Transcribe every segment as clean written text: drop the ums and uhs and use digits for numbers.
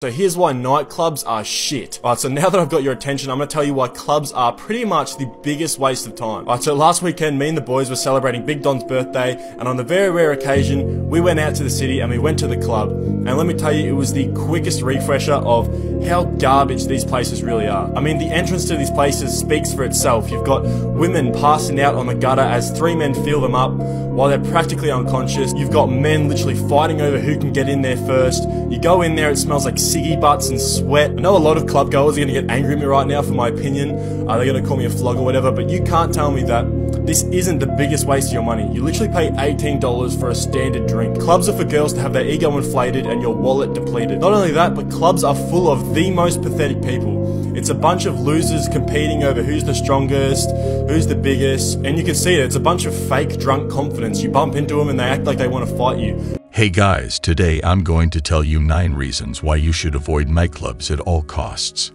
So here's why nightclubs are shit. Alright, so now that I've got your attention, I'm gonna tell you why clubs are pretty much the biggest waste of time. Alright, so last weekend, me and the boys were celebrating Big Don's birthday, and on the very rare occasion, we went out to the city and we went to the club. And let me tell you, it was the quickest refresher of how garbage these places really are. I mean, the entrance to these places speaks for itself. You've got women passing out on the gutter as three men fill them up while they're practically unconscious. You've got men literally fighting over who can get in there first. You go in there, it smells like ciggy butts and sweat. I know a lot of club goers are going to get angry at me right now for my opinion. They're going to call me a flog or whatever, but you can't tell me that this isn't the biggest waste of your money. You literally pay $18 for a standard drink. Clubs are for girls to have their ego inflated and your wallet depleted. Not only that, but clubs are full of the most pathetic people. It's a bunch of losers competing over who's the strongest, who's the biggest, and you can see it. It's a bunch of fake drunk confidence. You bump into them and they act like they want to fight you. Hey guys, today I'm going to tell you 9 reasons why you should avoid nightclubs at all costs.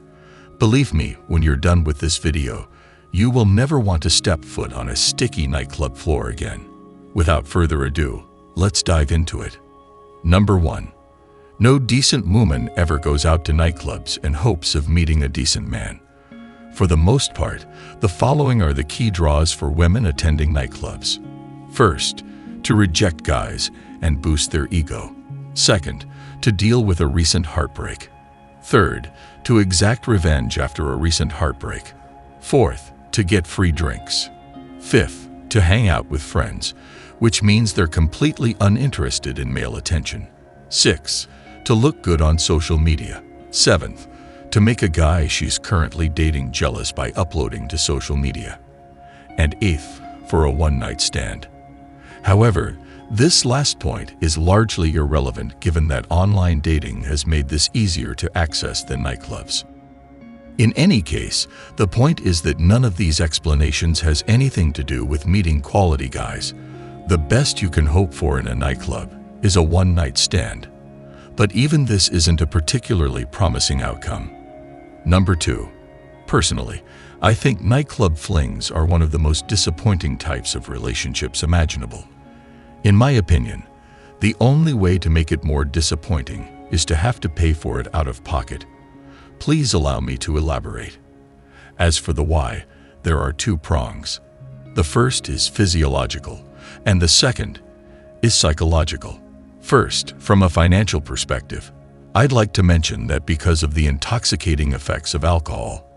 Believe me, when you're done with this video, you will never want to step foot on a sticky nightclub floor again. Without further ado, let's dive into it. Number 1. No decent woman ever goes out to nightclubs in hopes of meeting a decent man. For the most part, the following are the key draws for women attending nightclubs. First, to reject guys and boost their ego. Second, to deal with a recent heartbreak. Third, to exact revenge after a recent heartbreak. Fourth, to get free drinks. Fifth, to hang out with friends, which means they're completely uninterested in male attention. Sixth, to look good on social media. Seventh, to make a guy she's currently dating jealous by uploading to social media. And eighth, for a one-night stand. However, this last point is largely irrelevant given that online dating has made this easier to access than nightclubs. In any case, the point is that none of these explanations has anything to do with meeting quality guys. The best you can hope for in a nightclub is a one-night stand. But even this isn't a particularly promising outcome. Number 2. Personally, I think nightclub flings are one of the most disappointing types of relationships imaginable. In my opinion, the only way to make it more disappointing is to have to pay for it out of pocket. Please allow me to elaborate. As for the why, there are 2 prongs. The first is physiological, and the second is psychological. First, from a financial perspective, I'd like to mention that because of the intoxicating effects of alcohol,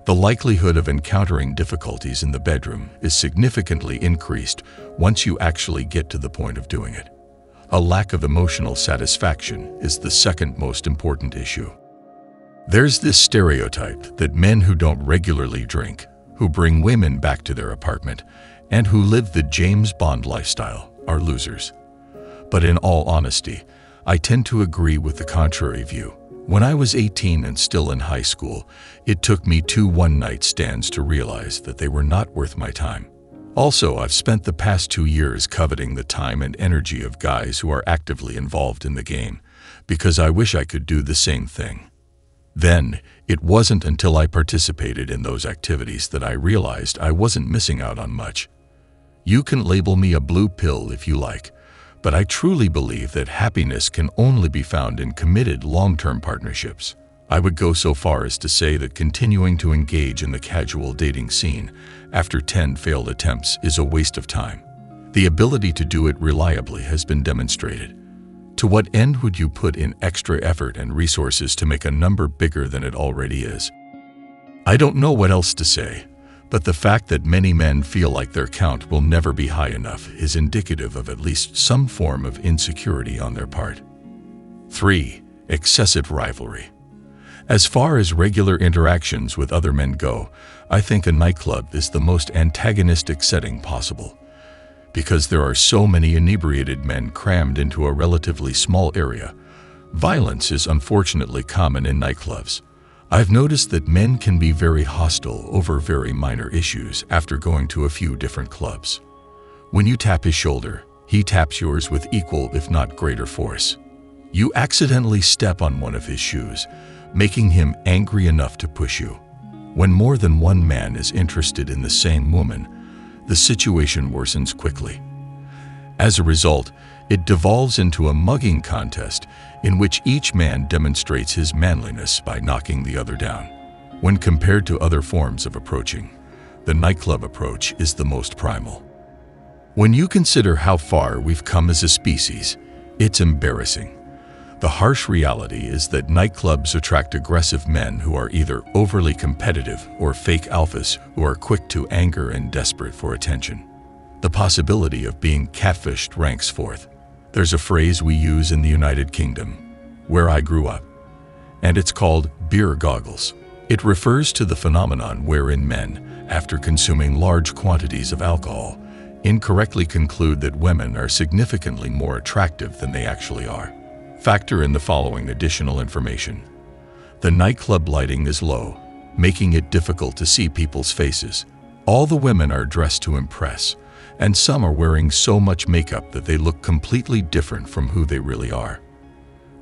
the likelihood of encountering difficulties in the bedroom is significantly increased once you actually get to the point of doing it. A lack of emotional satisfaction is the second most important issue. There's this stereotype that men who don't regularly drink, who bring women back to their apartment, and who live the James Bond lifestyle are losers. But in all honesty, I tend to agree with the contrary view. When I was 18 and still in high school, it took me 2 one-night stands to realize that they were not worth my time. Also, I've spent the past 2 years coveting the time and energy of guys who are actively involved in the game, because I wish I could do the same thing. Then, it wasn't until I participated in those activities that I realized I wasn't missing out on much. You can label me a blue pill if you like, but I truly believe that happiness can only be found in committed long-term partnerships. I would go so far as to say that continuing to engage in the casual dating scene after 10 failed attempts is a waste of time. The ability to do it reliably has been demonstrated. To what end would you put in extra effort and resources to make a number bigger than it already is? I don't know what else to say, but the fact that many men feel like their count will never be high enough is indicative of at least some form of insecurity on their part. 3. Excessive rivalry. As far as regular interactions with other men go, I think a nightclub is the most antagonistic setting possible. Because there are so many inebriated men crammed into a relatively small area, violence is unfortunately common in nightclubs. I've noticed that men can be very hostile over very minor issues after going to a few different clubs. When you tap his shoulder, he taps yours with equal if not greater force. You accidentally step on one of his shoes, making him angry enough to push you. When more than one man is interested in the same woman, the situation worsens quickly. As a result, It devolves into a mugging contest in which each man demonstrates his manliness by knocking the other down. When compared to other forms of approaching, the nightclub approach is the most primal. When you consider how far we've come as a species, it's embarrassing. The harsh reality is that nightclubs attract aggressive men who are either overly competitive or fake alphas who are quick to anger and desperate for attention. The possibility of being catfished ranks fourth. There's a phrase we use in the United Kingdom, where I grew up, and it's called beer goggles. It refers to the phenomenon wherein men, after consuming large quantities of alcohol, incorrectly conclude that women are significantly more attractive than they actually are. Factor in the following additional information. The nightclub lighting is low, making it difficult to see people's faces. All the women are dressed to impress, and some are wearing so much makeup that they look completely different from who they really are.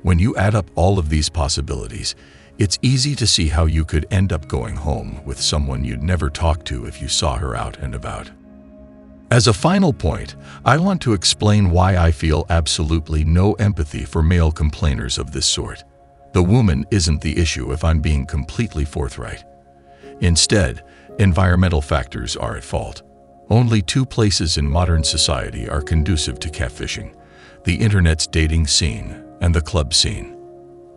When you add up all of these possibilities, it's easy to see how you could end up going home with someone you'd never talk to if you saw her out and about. As a final point, I want to explain why I feel absolutely no empathy for male complainers of this sort. The woman isn't the issue if I'm being completely forthright. Instead, environmental factors are at fault. Only two places in modern society are conducive to catfishing: the internet's dating scene and the club scene.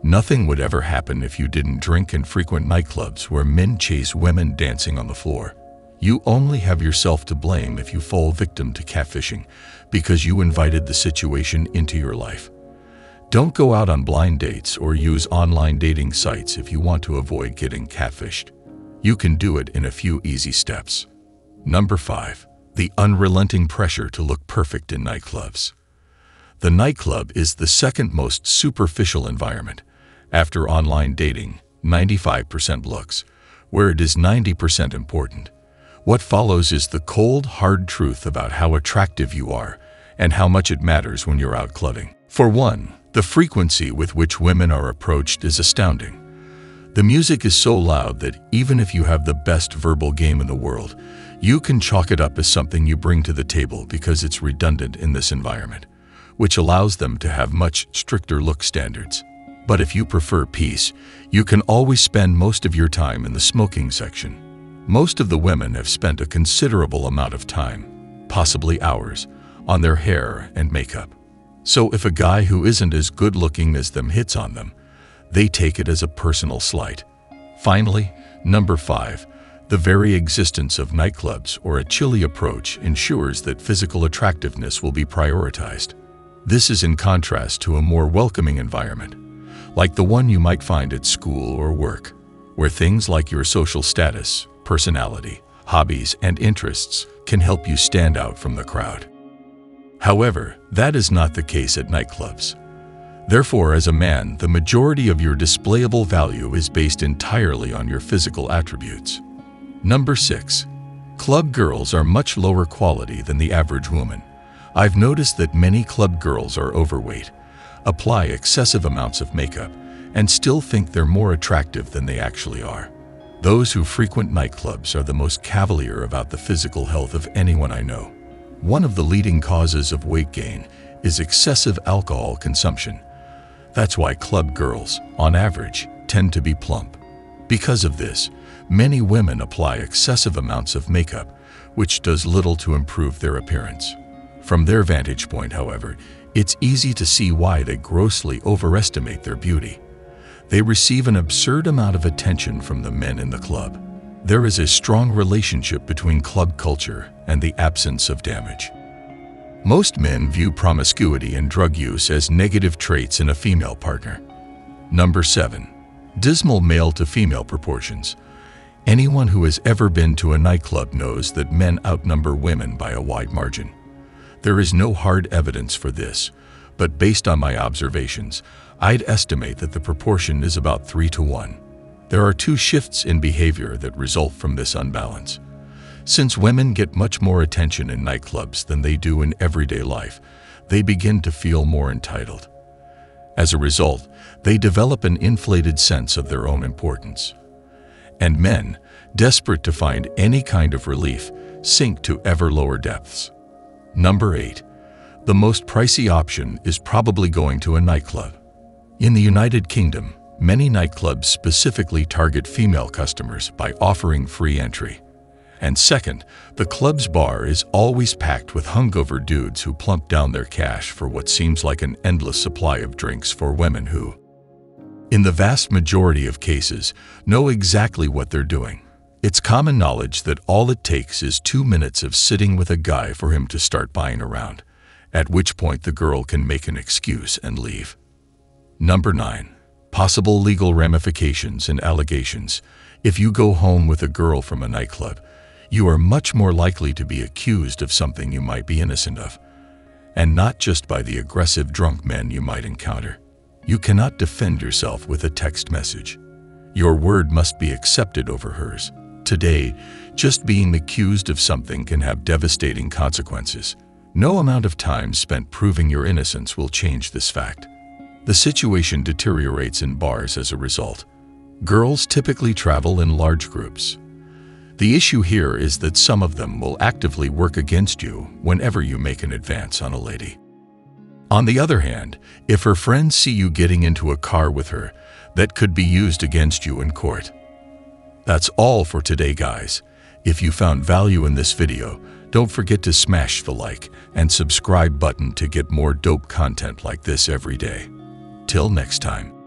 Nothing would ever happen if you didn't drink and frequent nightclubs where men chase women dancing on the floor. You only have yourself to blame if you fall victim to catfishing because you invited the situation into your life. Don't go out on blind dates or use online dating sites if you want to avoid getting catfished. You can do it in a few easy steps. Number 5. The unrelenting pressure to look perfect in nightclubs. The nightclub is the second most superficial environment. After online dating, 95% looks, where it is 90% important. What follows is the cold, hard truth about how attractive you are and how much it matters when you're out clubbing. For one, the frequency with which women are approached is astounding. The music is so loud that even if you have the best verbal game in the world, you can chalk it up as something you bring to the table because it's redundant in this environment, which allows them to have much stricter look standards. But if you prefer peace, you can always spend most of your time in the smoking section. Most of the women have spent a considerable amount of time, possibly hours, on their hair and makeup. So if a guy who isn't as good looking as them hits on them, they take it as a personal slight. Finally, number 5, the very existence of nightclubs or a chilly approach ensures that physical attractiveness will be prioritized. This is in contrast to a more welcoming environment, like the one you might find at school or work, where things like your social status, personality, hobbies, and interests can help you stand out from the crowd. However, that is not the case at nightclubs. Therefore, as a man, the majority of your displayable value is based entirely on your physical attributes. Number 6. Club girls are much lower quality than the average woman. I've noticed that many club girls are overweight, apply excessive amounts of makeup, and still think they're more attractive than they actually are. Those who frequent nightclubs are the most cavalier about the physical health of anyone I know. One of the leading causes of weight gain is excessive alcohol consumption. That's why club girls, on average, tend to be plump. Because of this, many women apply excessive amounts of makeup, which does little to improve their appearance. From their vantage point, however, it's easy to see why they grossly overestimate their beauty. They receive an absurd amount of attention from the men in the club. There is a strong relationship between club culture and the absence of damage. Most men view promiscuity and drug use as negative traits in a female partner. Number 7. Dismal male-to-female proportions. Anyone who has ever been to a nightclub knows that men outnumber women by a wide margin. There is no hard evidence for this, but based on my observations, I'd estimate that the proportion is about 3-to-1. There are two shifts in behavior that result from this unbalance. Since women get much more attention in nightclubs than they do in everyday life, they begin to feel more entitled. As a result, they develop an inflated sense of their own importance. And men, desperate to find any kind of relief, sink to ever lower depths. Number 8. the most pricey option is probably going to a nightclub. In the United Kingdom, many nightclubs specifically target female customers by offering free entry. And second, the club's bar is always packed with hungover dudes who plunk down their cash for what seems like an endless supply of drinks for women who, in the vast majority of cases, know exactly what they're doing. It's common knowledge that all it takes is 2 minutes of sitting with a guy for him to start buying around, at which point the girl can make an excuse and leave. Number 9. Possible legal ramifications and allegations. If you go home with a girl from a nightclub, you are much more likely to be accused of something you might be innocent of, and not just by the aggressive drunk men you might encounter. You cannot defend yourself with a text message. Your word must be accepted over hers. Today, just being accused of something can have devastating consequences. No amount of time spent proving your innocence will change this fact. The situation deteriorates in bars as a result. Girls typically travel in large groups. The issue here is that some of them will actively work against you whenever you make an advance on a lady. On the other hand, if her friends see you getting into a car with her, that could be used against you in court. That's all for today, guys. If you found value in this video, don't forget to smash the like and subscribe button to get more dope content like this every day. Till next time.